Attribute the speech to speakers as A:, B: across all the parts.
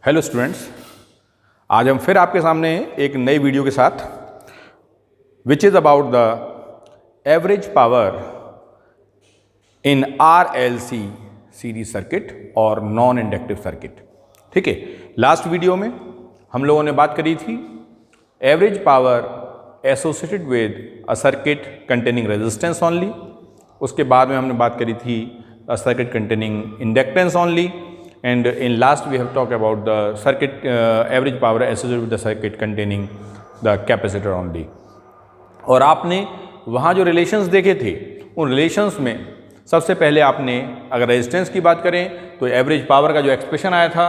A: Hello students, आज हम फिर आपके सामने एक नई वीडियो के साथ which is about the average power in RLC series circuit और नॉन इंडक्टिव सर्किट। ठीक है, लास्ट वीडियो में हम लोगों ने बात करी थी average power associated with a circuit containing resistance only. उसके बाद में हमने बात करी थी a circuit containing inductance only, and in last we have talked about the circuit average power associated with the circuit containing the capacitor only। और आपने वहाँ जो रिलेशंस देखे थे उन रिलेशंस में सबसे पहले आपने अगर रेजिस्टेंस की बात करें तो एवरेज पावर का जो एक्सप्रेशन आया था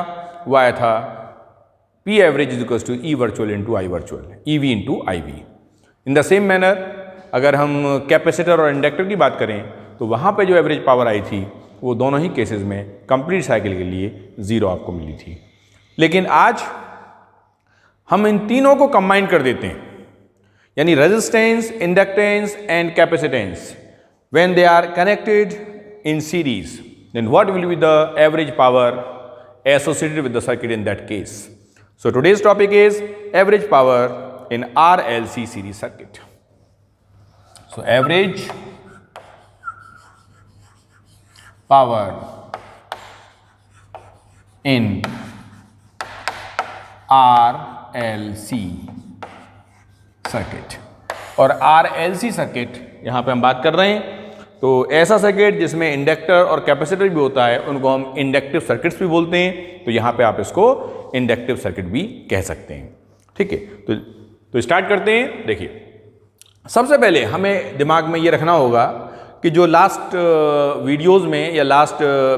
A: वो आया था P average is equals to E virtual into I virtual, EV into IV। In the same manner अगर हम कैपेसिटर और इंडक्टर की बात करें तो वहाँ पे जो एवरेज पावर आई थी वो दोनों ही केसेस में कंप्लीट साइकिल के लिए 0 आपको मिली थी। लेकिन आज हम इन तीनों को कंबाइन कर देते हैं, यानी resistance, inductance and capacitance when they are connected in series, then what will be the average power associated with the circuit in that case. So today's topic is average power in RLC series circuit. So average power in RLC circuit. और RLC circuit यहाँ पे हम बात कर रहे हैं तो ऐसा सर्किट जिसमें इंडक्टर और कैपेसिटर भी होता है उनको हम इंडक्टिव सर्किट्स भी बोलते हैं, तो यहाँ पे आप इसको इंडक्टिव सर्किट भी कह सकते हैं। ठीक है, तो स्टार्ट करते हैं। देखिए, सबसे पहले हमें दिमाग में ये रखना होगा कि जो लास्ट वीडियोस में या लास्ट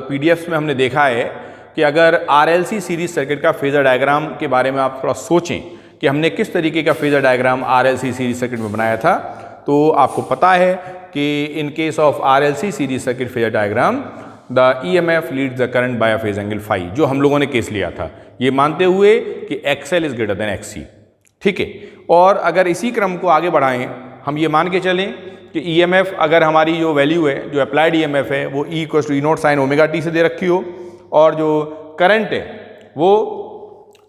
A: PDFs में हमने देखा है कि अगर RLC सीरीज सर्किट का फेजर डायग्राम के बारे में आप थोड़ा सोचें कि हमने किस तरीके का phasor diagram RLC series circuit में बनाया था, तो आपको पता है कि in case of RLC series circuit phasor diagram the EMF leads the current by a phase angle phi, जो हम लोगों ने केस लिया था ये मानते हुए कि XL is greater than XC। ठीक है, और अगर इसी क्रम को आगे बढ़ाएं, हम ये मान के चलें कि EMF अगर हमारी जो वैल्यू है, जो अप्लाइड EMF है वो E equal to E naught sine omega t से दे रखी हो, और जो करंट है वो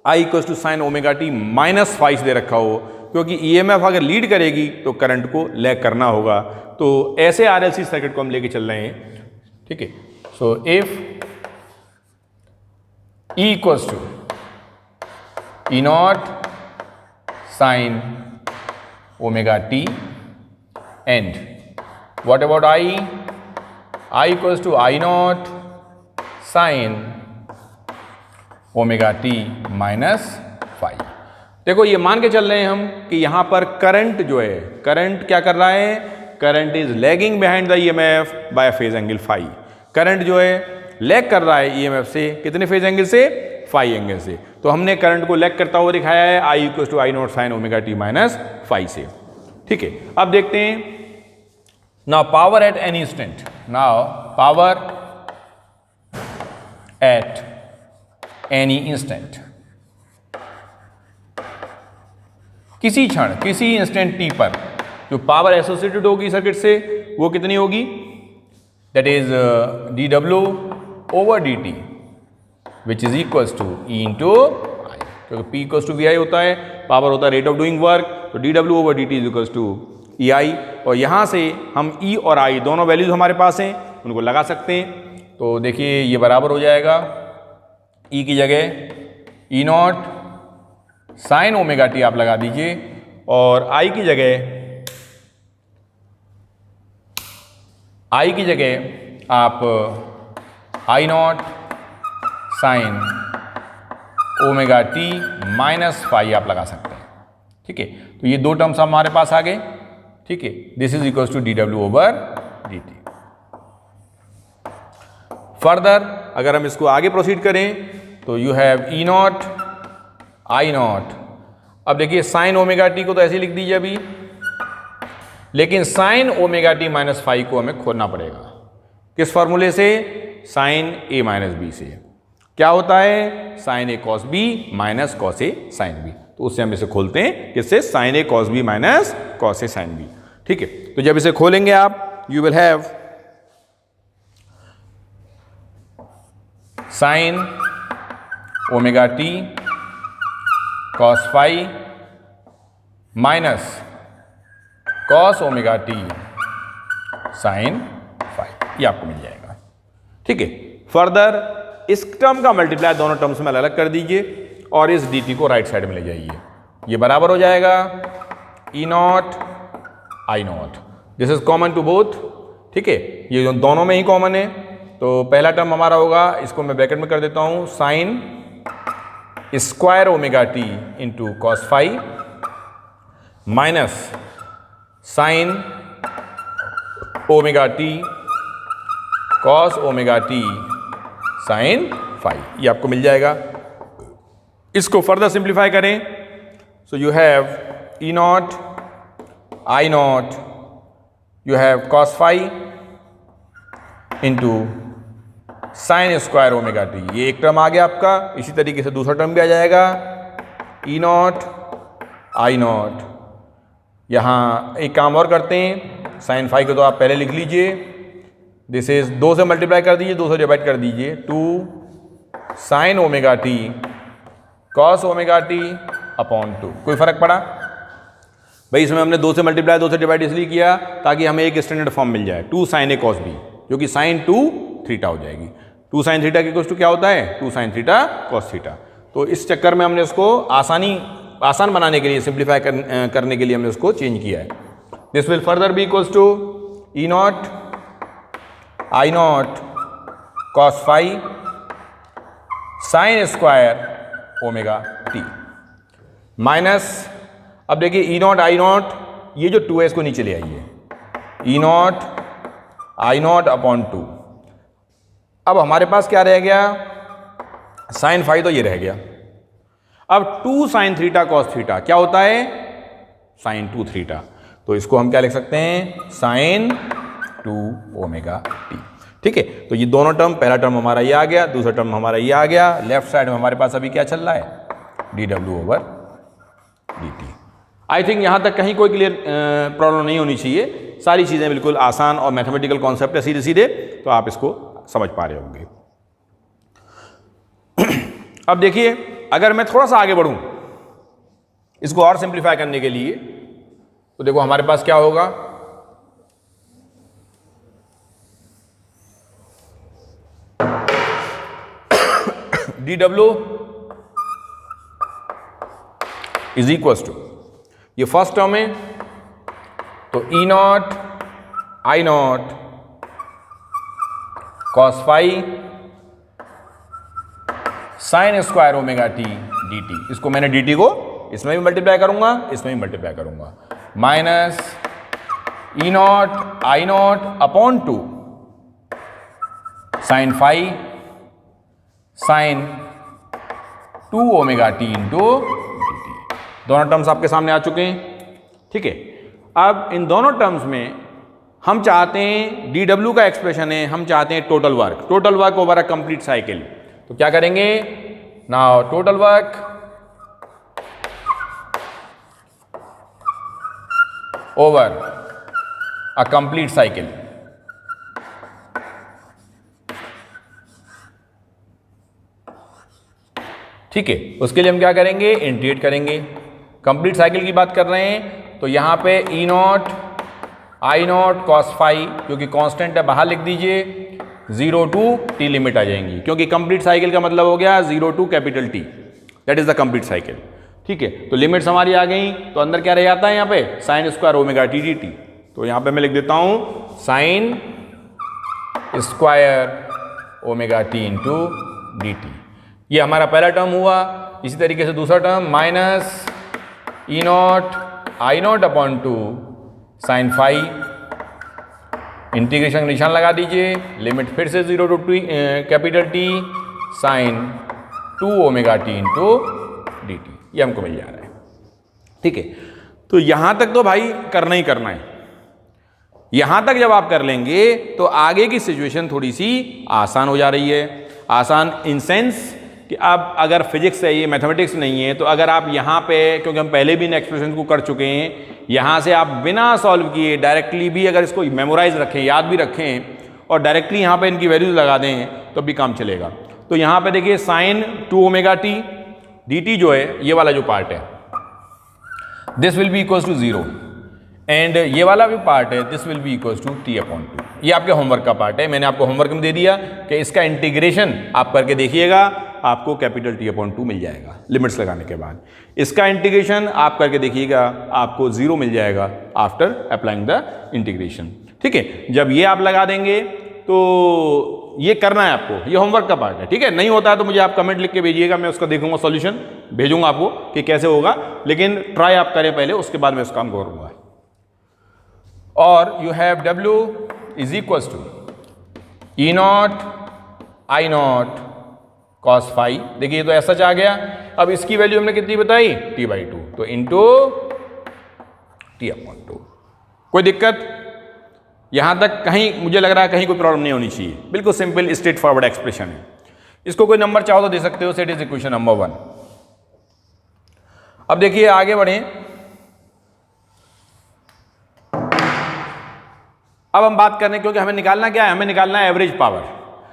A: I equal to sine omega t minus phi से दे रखा हो, क्योंकि EMF अगर लीड करेगी तो करंट को लैग करना होगा। तो ऐसे RLC सर्किट को हम लेके चल रहे हैं। ठीक है, so if E equal to E naught sine omega t and what about I equals to I naught sin omega t minus phi. देखो, ये मान के चल रहे हैं हम कि यहाँ पर करंट जो है, करंट क्या कर रहा है, current is lagging behind the EMF bye phase angle five. Current जो है लैग कर रहा है EMF से, कितने फेज एंगल से, फाइव एंगल से। तो हमने करंट को लैग करता हुआ दिखाया है I equal to I naught sine omega t minus phi से। ठीक है, अब देखते हैं now power at any instant, now power at any instant, किसी क्षण, किसी इंस्टेंट t पर जो पावर एसोसिएटेड होगी सर्किट से वो कितनी होगी, that is dW over dt which is equals to E into I, क्योंकि P इक्वल्स टू VI होता है, पावर होता है रेट ऑफ डूइंग वर्क, तो dW over dt is equals to EI। और यहाँ से हम E और I दोनों वैल्यूज हमारे पास हैं, उनको लगा सकते हैं। तो देखिए ये बराबर हो जाएगा, E की जगह E naught sine omega T आप लगा दीजिए, और I की जगह आप I naught sine omega t minus five आप लगा सकते हैं। ठीक है, तो ये दो टर्म्स हमारे पास आ गए। ठीक है, this is equal to dW over dt। Further अगर हम इसको आगे प्रोसीड करें तो you have E naught I naught. अब देखिए साइन ओमेगा टी को तो ऐसे ही लिख दीजिए अभी, लेकिन sign omega t minus five को हमें खोलना पड़ेगा। किस फॉर्मूले से, साइन A माइनस बी से। क्या होता है, sine A cos B minus cos A sine B। तो उससे हम इसे खोलते हैं, किससे, sine A cos B minus cos A sine B। ठीक है, तो जब इसे खोलेंगे आप, you will have sine omega t cos phi minus cos omega t sine phi, ये आपको मिल जाएगा। ठीक है, फर्दर इस टर्म का मल्टीप्लाई दोनों टर्म्स में अलग अलग कर दीजिए और इस dt को राइट साइड में ले जाइए। ये बराबर हो जाएगा E naught I naught, this is common to both. ठीक है, ये जो दोनों में ही कॉमन है, तो पहला टर्म हमारा होगा, इसको मैं ब्रैकेट में कर देता हूं, sine square omega t into cos phi minus sine omega t cos omega t sine phi, ये आपको मिल जाएगा। इसको फर्दर सिंप्लीफाई करें, so you have E naught I naught, you have cos phi into sine square omega t, ये एक term आ गया आपका। इसी तरीके से दूसरा टर्म भी आ जाएगा, ई नॉट आई नॉट। यहाँ एक काम और करते हैं, साइन फाई को तो आप पहले लिख लीजिए, दिस इज 2 से मल्टीप्लाई कर दीजिए, 2 से डिवाइड कर दीजिए, 2 sign omega t cos omega T upon 2। कोई फर्क पड़ा भाई? इसमें हमने 2 से मल्टीप्लाई 2 से डिवाइड इसलिए किया ताकि हमें एक स्टैंडर्ड फॉर्म मिल जाए, 2 साइन ए कॉस बी, जो कि साइन 2 थीटा हो जाएगी। 2 साइन थीटा की इक्वल्स टू क्या होता है? 2 साइन थीटा कॉस थीटा। तो इस चक्कर में हमने उसको आसान बनाने के लिए, सिंप्लीफाई करने के लिए हमने उसको चेंज किया है। This will further be equals to E naught I naught cos phi sine square omega t minus, अब देखिए ई नॉट आई नॉट, ये जो 2 है इसको नीचे ले आइए, ई नॉट आई नॉट अपॉन 2। अब हमारे पास क्या रह गया? साइन फाई, तो ये रह गया। अब 2 साइन थीटा कॉस थीटा क्या होता है? Sine 2 theta. तो इसको हम क्या लिख सकते हैं? Sine 2 omega t. ठीक है, तो ये दोनों टर्म, पहला टर्म हमारा ये आ गया, दूसरा टर्म हमारा ये आ गया। लेफ्ट साइड में हमारे पास अभी क्या चल रहा है? dw over dt। I think यहां तक कहीं कोई क्लियर प्रॉब्लम नहीं होनी चाहिए, सारी चीजें बिल्कुल आसान और मैथमेटिकल कॉन्सेप्ट है सीधे सीधे, तो आप इसको समझ पा रहे होंगे। अब देखिए, अगर मैं थोड़ा सा आगे बढ़ूं इसको और सिंप्लीफाई करने के लिए, तो देखो हमारे पास क्या होगा? dw इज इक्वल्स टू, ये फर्स्ट टर्म है, तो E naught I naught cos phi sine square omega t d t. इसको मैंने डी टी को इसमें भी मल्टीप्लाई करूंगा, इसमें भी मल्टीप्लाई करूंगा, minus E naught I naught upon 2 sine phi sine 2 omega t into d t. दोनों टर्म्स आपके सामने आ चुके हैं। ठीक है, अब इन दोनों टर्म्स में हम चाहते हैं, डी डब्ल्यू का एक्सप्रेशन है, हम चाहते हैं total work over a complete cycle. तो क्या करेंगे? Now total work over a complete cycle. ठीक है, उसके लिए हम क्या करेंगे? इंटीग्रेट करेंगे। कंप्लीट साइकिल की बात कर रहे हैं, तो यहां पे E naught I naught cos phi, क्योंकि कांस्टेंट है बाहर लिख दीजिए, 0 टू टी लिमिट आ जाएंगी, क्योंकि कंप्लीट साइकिल का मतलब हो गया 0 to capital T, that is the complete cycle. ठीक है, तो लिमिट्स हमारी आ गई, तो अंदर क्या रह जाता है यहाँ पे? Sine square omega t d t. तो यहाँ पे मैं लिख देता हूं sine square omega t into d t. ये हमारा पहला टर्म हुआ। इसी तरीके से दूसरा term, minus E naught I naught upon 2 sine phi, integration निशान लगा दीजिए, लिमिट फिर से 0 to T capital T sine 2 omega t into d t, ये हमको मिल जा रहा है। ठीक है, तो यहां तक तो भाई करना ही करना है। यहां तक जब आप कर लेंगे तो आगे की सिचुएशन थोड़ी सी आसान हो जा रही है। आसान इन सेंस कि अब अगर फिजिक्स है, ये मैथमेटिक्स नहीं है, तो अगर आप यहाँ पे, क्योंकि हम पहले भी इन एक्सप्रेशन को कर चुके हैं, यहाँ से आप बिना सॉल्व किए डायरेक्टली भी अगर इसको मेमोराइज रखें, याद भी रखें और डायरेक्टली यहाँ पे इनकी वैल्यूज लगा दें तो भी काम चलेगा। तो यहां पे देखिए sine 2 omega t d t जो है ये वाला जो पार्ट है this will be equals to 0 and ये वाला भी पार्ट है this will be equals to T upon 2। ये आपके होमवर्क का पार्ट है, मैंने आपको होमवर्क में दे दिया कि इसका इंटीग्रेशन आप करके देखिएगा, आपको कैपिटल टी अपॉन 2 मिल जाएगा लिमिट्स लगाने के बाद। इसका इंटीग्रेशन आप करके देखिएगा, आपको 0 मिल जाएगा आफ्टर अप्लाइंग द इंटीग्रेशन। ठीक है, जब ये आप लगा देंगे तो ये करना है आपको, ये होमवर्क का पार्ट है। ठीक है, नहीं होता है तो मुझे आप कमेंट लिख के भेजिएगा, मैं उसका देखूंगा सॉल्यूशन भेजूंगा आपको कि कैसे होगा, लेकिन ट्राई आप करें पहले, उसके बाद मैं उस काम करूंगा। और you have W is equals to E naught I naught cos phi. देखिए तो ऐसा आ गया। अब इसकी वैल्यू हमने कितनी बताई T/2, तो इंटू T अपॉन 2। कोई दिक्कत यहां तक? कहीं मुझे लग रहा है कहीं कोई प्रॉब्लम नहीं होनी चाहिए, बिल्कुल सिंपल स्ट्रेट फॉरवर्ड एक्सप्रेशन है। इसको कोई नंबर चाहो तो दे सकते हो, सेट इज इक्वेशन नंबर 1। अब देखिए आगे बढ़े। अब हम बात करने, क्योंकि हमें निकालना क्या है, हमें निकालना है एवरेज पावर।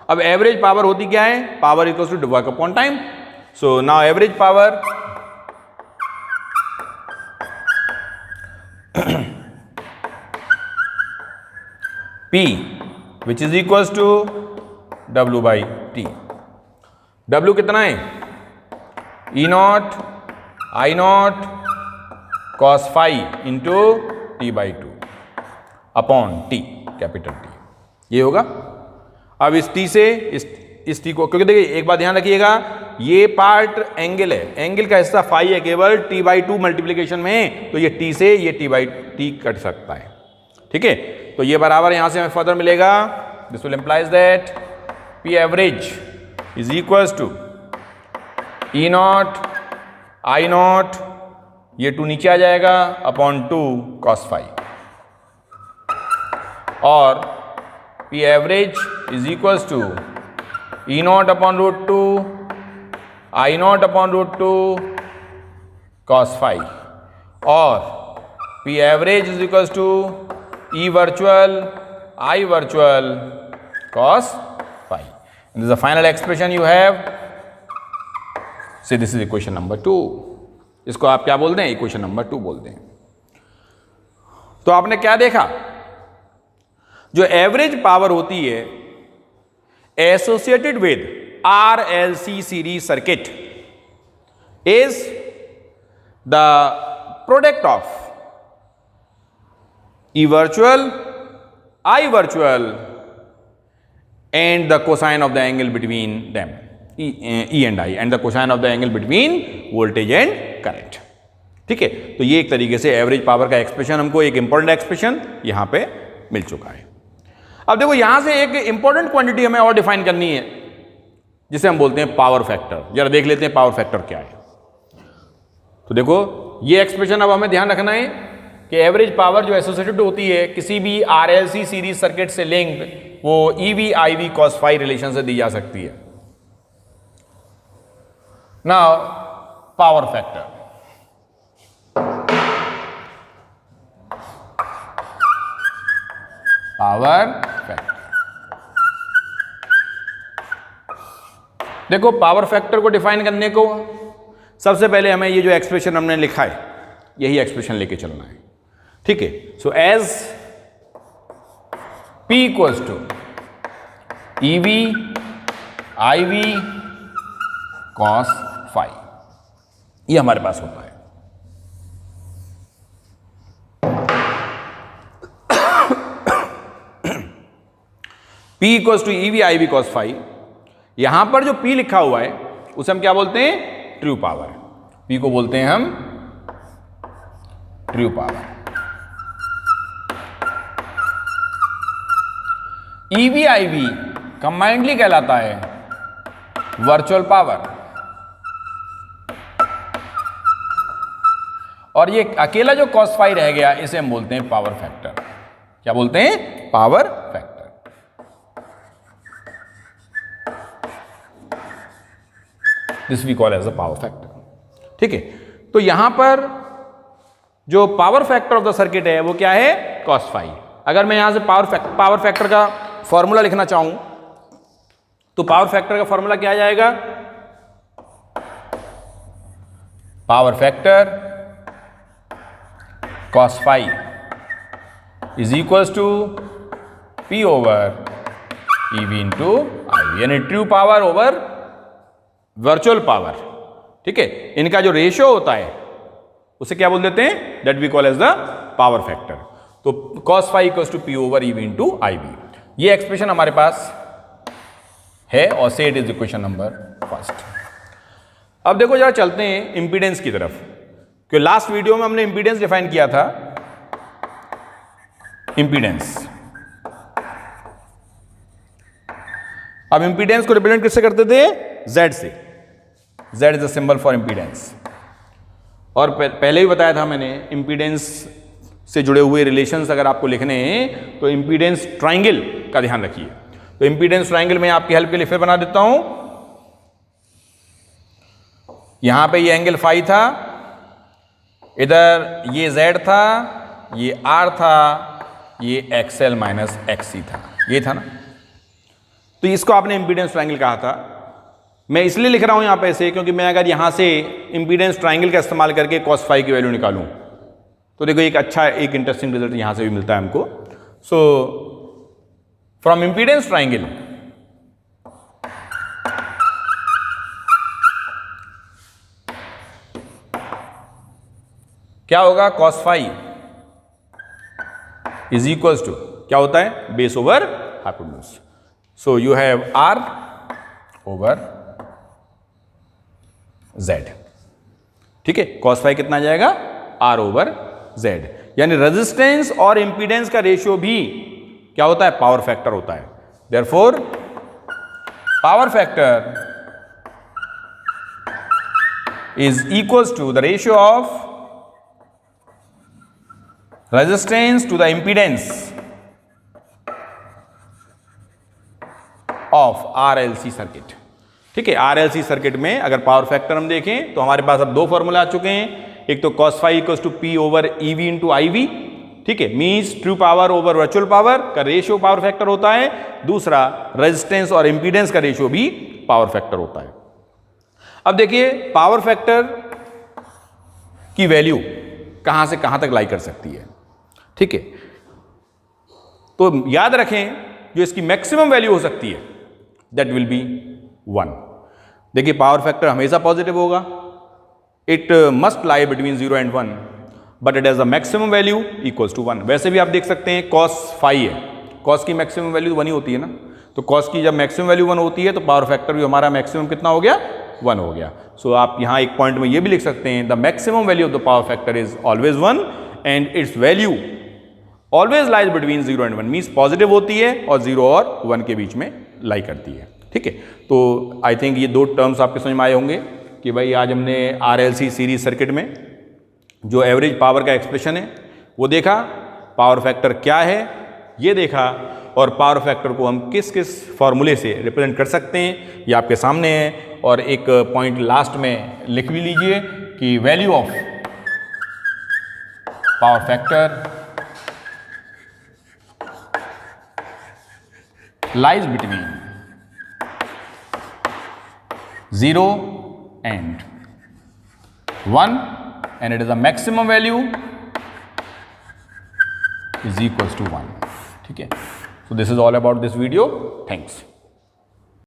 A: अब एवरेज पावर होती क्या है, power equals to work upon time. So now average power P which is equals to W by T। W कितना है, E naught I naught cos phi into T/2 upon T, capital T, ये होगा। अब इस T से इस T को, क्योंकि देखिए एक बात ध्यान रखिएगा, ये पार्ट एंगल है, एंगल का हिस्सा फाई है केवल T/2 मल्टीप्लीकेशन में, तो ये T से ये T/T कट सकता है। ठीक है, तो ये बराबर यहां से हमें फर्दर मिलेगा, this will implies that P average is equals to E naught I naught, ये 2 नीचे आ जाएगा, अपॉन 2 cos फाई, और P average is equals to E naught upon √2 I naught upon √2 cos phi, और P average is equals to E virtual I virtual cos phi. And this is the final expression you have. Say this is equation number 2. इसको आप क्या बोलते हैं, equation number 2 बोलते हैं। तो आपने क्या देखा, जो एवरेज पावर होती है associated with RLC series circuit is the product of E virtual I virtual and the cosine of the angle between them, E and I, and the cosine of the angle between voltage and current। ठीक है, तो ये एक तरीके से average power का expression, हमको एक इंपॉर्टेंट एक्सप्रेशन यहां पे मिल चुका है। अब देखो यहां से एक इंपॉर्टेंट क्वांटिटी हमें और डिफाइन करनी है, जिसे हम बोलते हैं पावर फैक्टर। जरा देख लेते हैं पावर फैक्टर क्या है। तो देखो ये एक्सप्रेशन अब हमें ध्यान रखना है कि एवरेज पावर जो एसोसिएटेड होती है किसी भी RLC सीरीज सर्किट से लिंक्ड, वो EV IV cos phi relation से दी जा सकती है। Now power factor, power factor, देखो पावर फैक्टर को डिफाइन करने को सबसे पहले हमें ये जो एक्सप्रेशन हमने लिखा है यही एक्सप्रेशन लेके चलना है। ठीक है, so as P equals to EV IV cos phi, ये हमारे पास होता है। P equals to EV IV cos phi, यहां पर जो P लिखा हुआ है उसे हम क्या बोलते हैं, ट्रू पावर। P को बोलते हैं हम true power. EV IV combinedly कहलाता है वर्चुअल पावर, और ये अकेला जो cos फाई रह गया इसे हम बोलते हैं पावर फैक्टर। क्या बोलते हैं, power factor. This we call as a power factor. ठीक है, तो यहां पर जो power factor of the circuit है वो क्या है, cos फाई। अगर मैं यहां से पावर फैक्टर का फॉर्मूला लिखना चाहूं तो पावर फैक्टर का फॉर्मूला क्या आ जाएगा? Power factor cos phi is equals to P over EV into IV, यानी true power over virtual power. ठीक है, इनका जो रेशियो होता है उसे क्या बोल देते हैं? That we call as the power factor. तो cos phi equals to P over EV into IV, ये एक्सप्रेशन हमारे पास है और से it is equation number first. अब देखो जरा चलते हैं इंपीडेंस की तरफ, क्योंकि लास्ट वीडियो में हमने इंपीडेंस डिफाइन किया था। इंपीडेंस, अब इंपीडेंस को रिप्रेजेंट किससे करते थे? Z से। Z is the symbol for impedance. और पहले भी बताया था मैंने, इंपीडेंस से जुड़े हुए रिलेशंस अगर आपको लिखने हैं तो इंपीडेंस ट्राइंगल का ध्यान रखिए। तो इंपीडेंस ट्राइंगल में आपकी हेल्प के लिए फिर बना देता हूं। यहां पे ये एंगल फाई था, इधर ये Z था, ये R था, ये XL माइनस XC था, ये था ना। तो इसको आपने इंपीडेंस ट्राइंगल कहा था। मैं इसलिए लिख रहा हूं यहां पे ऐसे, क्योंकि मैं अगर यहां से इंपीडेंस ट्राइंगल का इस्तेमाल करके cos phi की वैल्यू निकालूं तो देखो एक अच्छा, एक इंटरेस्टिंग रिजल्ट यहां से भी मिलता है हमको। सो फ्रॉम इंपीडेंस ट्राइंगल क्या होगा? cos phi is equals to क्या होता है? Base over hypotenuse. So you have R over Z। ठीक है, cos phi कितना आ जाएगा? R over Z। यानी रेजिस्टेंस और इंपीडेंस का रेशियो भी क्या होता है? पावर फैक्टर होता है। Therefore power factor is equals to the ratio of resistance to the impedance of RLC circuit. ठीक है, RLC सर्किट में अगर पावर फैक्टर हम देखें तो हमारे पास अब दो फॉर्मूला आ चुके हैं। एक तो cos phi equals to P over EV into IV। ठीक है, means true power over virtual power का रेशियो पावर फैक्टर होता है। दूसरा, रेजिस्टेंस और इंपीडेंस का रेशियो भी पावर फैक्टर होता है। अब देखिए पावर फैक्टर की वैल्यू कहां से कहां तक लाई कर सकती है। ठीक है, तो याद रखें जो इसकी मैक्सिमम वैल्यू हो सकती है दैट विल बी 1। देखिए पावर फैक्टर हमेशा पॉजिटिव होगा, it must lie between 0 and 1, but it has a maximum value equals to 1। वैसे भी आप देख सकते हैं cos phi है, cos की मैक्सिमम वैल्यू 1 ही होती है ना। तो cos की जब मैक्सिमम वैल्यू 1 होती है तो पावर फैक्टर भी हमारा मैक्सिमम कितना हो गया? 1 हो गया। सो आप यहां एक पॉइंट में ये भी लिख सकते हैं, the maximum value of the power factor is always 1 and it's value always lies between 0 and 1, means positive होती है और 0 और 1 के बीच में लाई करती है। ठीक है, तो आई थिंक ये दो टर्म्स आपके समझ में आए होंगे कि भाई आज हमने RLC सीरीज सर्किट में जो एवरेज पावर का एक्सप्रेशन है वो देखा, पावर फैक्टर क्या है ये देखा, और पावर फैक्टर को हम किस किस फॉर्मूले से रिप्रेजेंट कर सकते हैं ये आपके सामने है। और एक पॉइंट लास्ट में लिख भी लीजिए कि value of power factor lies between 0 and 1 and it is a maximum value is equals to 1. ठीक है, so this is all about this video. Thanks.